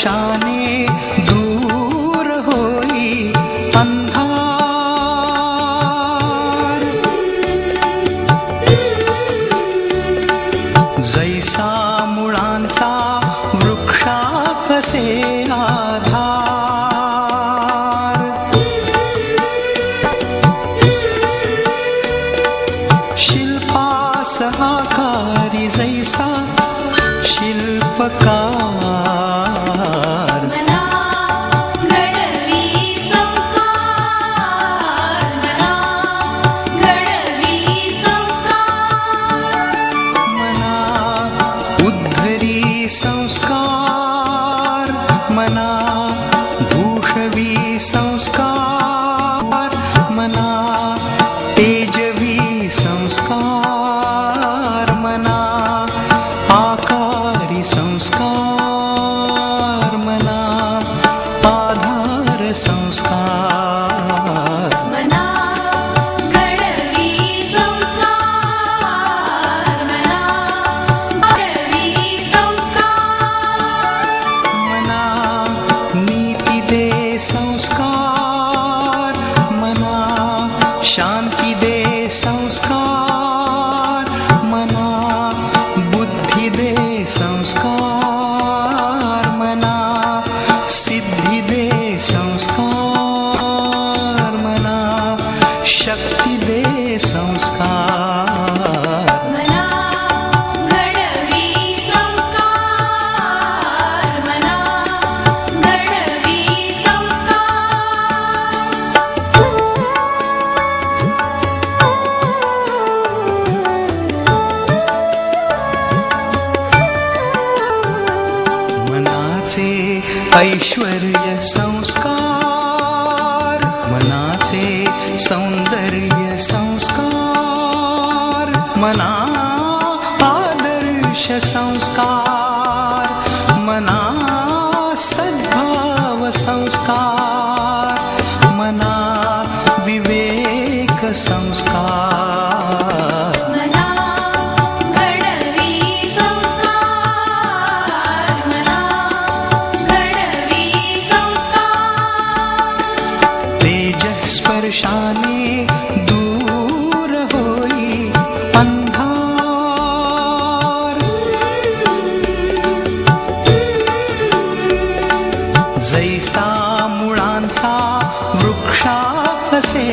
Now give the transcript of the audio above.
स्पर्शाने दूर होई अंधार। जैसा मुळांचा वृक्षाकसे आधार। शिल्पास आकारी जैसा शिल्पकार। मना घडवी संस्कार, मना घडवी संस्कार। मना उद्धरी संस्कार, मना भूषवी संस्कार, मना तेजवी संस्कार, मना आकारी संस्कार, मना आधार संस्कार। मना घडवी संस्कार, मना घडवी संस्कार। मना नीती दे संस्कार, मना शांती दे संस्कार, मना बुद्धी दे संस्कार, मना सिद्धी दे संस्कार, मना शक्ती दे संस्कार। मना घडवी संस्कार, मना घडवी मनाचे ऐश्वर्य संस्कार, मनाचे सौंदर्य संस्कार, मना आदर्श संस्कार, मना सद्भाव संस्कार, मना विवेक संस्कार। मना घडवी संस्कार, मना घडवी संस्कार। तेजः स्पर्शाने दूर होई अंधार। जैसा मुळांचा वृक्षाकसे